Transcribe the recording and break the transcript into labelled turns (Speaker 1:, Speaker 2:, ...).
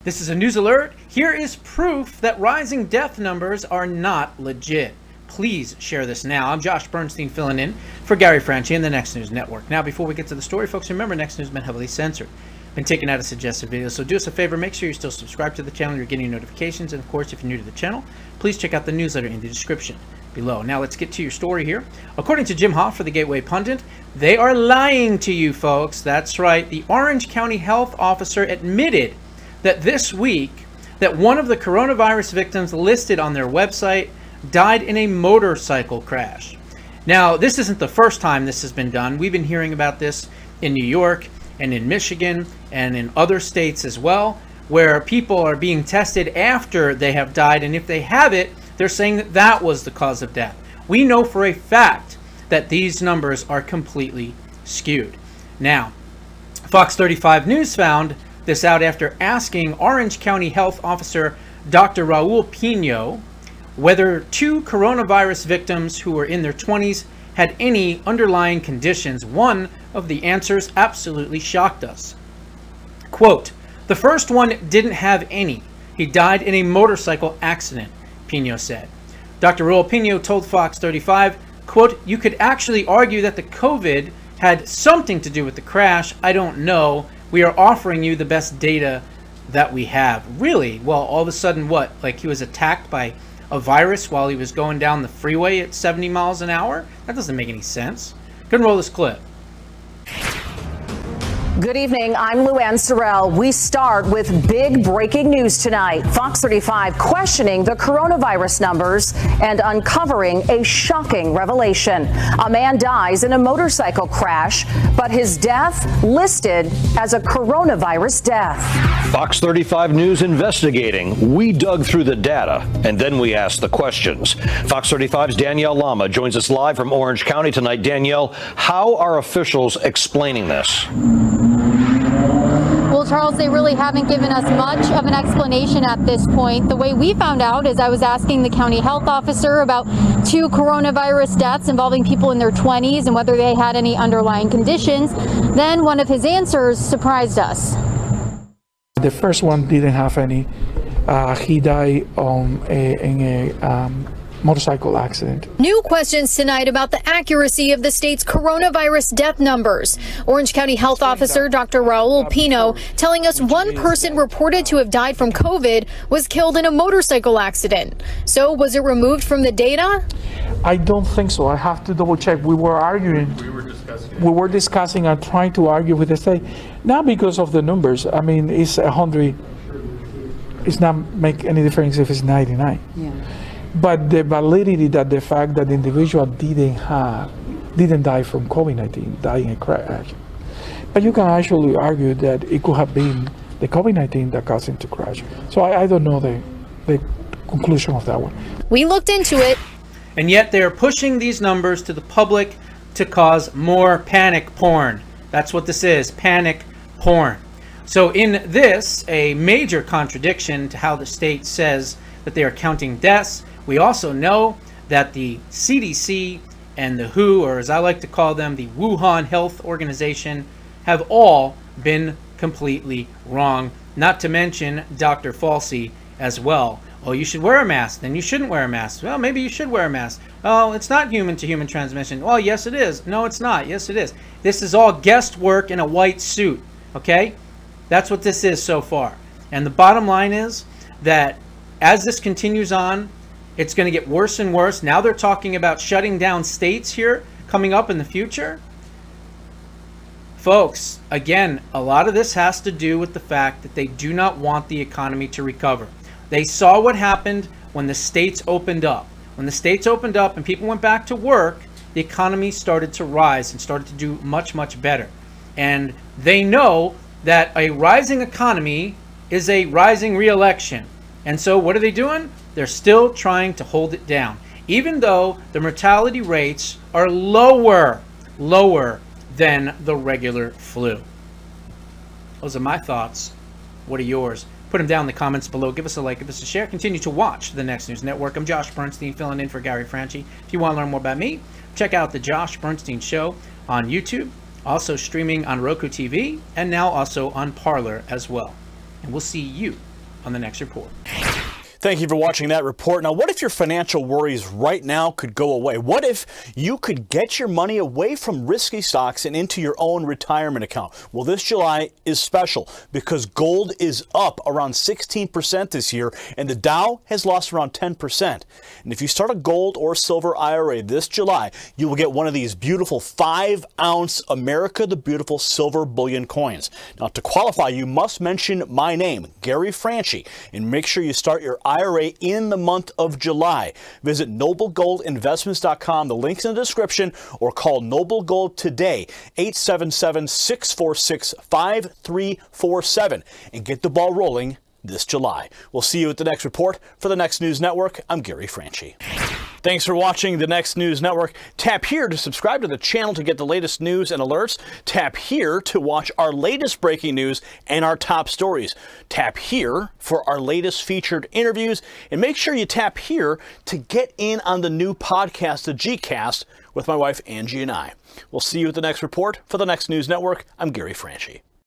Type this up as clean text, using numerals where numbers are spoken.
Speaker 1: This is a news alert. Here is proof that rising death numbers are not legit. Please share this now. I'm Josh Bernstein filling in for Gary Franchi and the Next News Network. Now, before we get to the story, folks, remember Next News has been heavily censored. Been taken out of suggested videos, so do us a favor, make sure you're still subscribed to the channel, you're getting notifications, and of course, if you're new to the channel, please check out the newsletter in the description below. Now, let's get to your story here. According to Jim Hoff for the Gateway Pundit, they are lying to you, folks. That's right. The Orange County health officer admitted that this week that one of the coronavirus victims listed on their website died in a motorcycle crash. Now, this isn't the first time this has been done. We've been hearing about this in New York and in Michigan and in other states as well, where people are being tested after they have died, and if they have it, they're saying that that was the cause of death. We know for a fact that these numbers are completely skewed. Now, Fox 35 News found this out after asking Orange County Health Officer Dr. Raul Pino whether two coronavirus victims who were in their 20s had any underlying conditions. One of the answers absolutely shocked us. Quote, "The first one didn't have any. He died in a motorcycle accident," Pino said. Dr. Raul Pino told Fox 35, quote, "You could actually argue that the COVID had something to do with the crash. I don't know. We are offering you the best data that we have." Really? Well, all of a sudden what? Like he was attacked by a virus while he was going down the freeway at 70 miles an hour? That doesn't make any sense. Go and roll this clip.
Speaker 2: Good evening. I'm Luann Sorrell. We start with big breaking news tonight. Fox 35 questioning the coronavirus numbers and uncovering a shocking revelation. A man dies in a motorcycle crash, but his death listed as a coronavirus death.
Speaker 3: Fox 35 News investigating. We dug through the data and then we asked the questions. Fox 35's Danielle Lama joins us live from Orange County tonight. Danielle, how are officials explaining this?
Speaker 4: Well, Charles, they really haven't given us much of an explanation at this point. The way we found out is I was asking the county health officer about two coronavirus deaths involving people in their 20s and whether they had any underlying conditions. Then one of his answers surprised us.
Speaker 5: The first one didn't have any. He died in a motorcycle accident.
Speaker 6: New questions tonight about the accuracy of the state's coronavirus death numbers. Orange County Health Officer Dr. Raul Pino telling us one person reported to have died from COVID was killed in a motorcycle accident. So was it removed from the data?
Speaker 5: I don't think so. I have to double check. We were arguing. We were discussing and trying to argue with the state. Not because of the numbers. I mean, it's 100. It's not make any difference if it's 99. Yeah. But the validity that the fact that the individual didn't die from COVID-19, died in a crash. But you can actually argue that it could have been the COVID-19 that caused him to crash. So I don't know the conclusion of that one.
Speaker 6: We looked into it.
Speaker 1: And yet they're pushing these numbers to the public to cause more panic porn. That's what this is, panic porn. So in this, a major contradiction to how the state says that they are counting deaths, we also know that the CDC and the WHO, or as I like to call them, the Wuhan Health Organization, have all been completely wrong. Not to mention Dr. Fauci as well. Oh, you should wear a mask, then you shouldn't wear a mask. Well, maybe you should wear a mask. Oh, it's not human to human transmission. Well, yes it is. No, it's not. Yes it is. This is all guesswork in a white suit, okay? That's what this is so far. And the bottom line is that as this continues on, it's going to get worse and worse. Now they're talking about shutting down states here coming up in the future. Folks, again, a lot of this has to do with the fact that they do not want the economy to recover. They saw what happened when the states opened up. When the states opened up and people went back to work, the economy started to rise and started to do much, much better. And they know that a rising economy is a rising re-election. And so what are they doing? They're still trying to hold it down, even though the mortality rates are lower than the regular flu. Those are my thoughts. What are yours? Put them down in the comments below. Give us a like, give us a share. Continue to watch the Next News Network. I'm Josh Bernstein, filling in for Gary Franchi. If you want to learn more about me, check out the Josh Bernstein Show on YouTube, also streaming on Roku TV, and now also on Parler as well. And we'll see you on the next report.
Speaker 7: Thank you for watching that report. Now, what if your financial worries right now could go away? What if you could get your money away from risky stocks and into your own retirement account? Well, this July is special because gold is up around 16% this year, and the Dow has lost around 10%. And if you start a gold or silver IRA this July, you will get one of these beautiful 5-ounce America the Beautiful silver bullion coins. Now, to qualify, you must mention my name, Gary Franchi, and make sure you start your IRA in the month of July. Visit noblegoldinvestments.com. The link's in the description, or call Noble Gold today, 877-646-5347, and get the ball rolling this July. We'll see you at the next report. For the Next News Network, I'm Gary Franchi. Thanks for watching the Next News Network. Tap here to subscribe to the channel to get the latest news and alerts. Tap here to watch our latest breaking news and our top stories. Tap here for our latest featured interviews. And make sure you tap here to get in on the new podcast, the G-Cast, with my wife Angie and I. We'll see you at the next report. For the Next News Network, I'm Gary Franchi.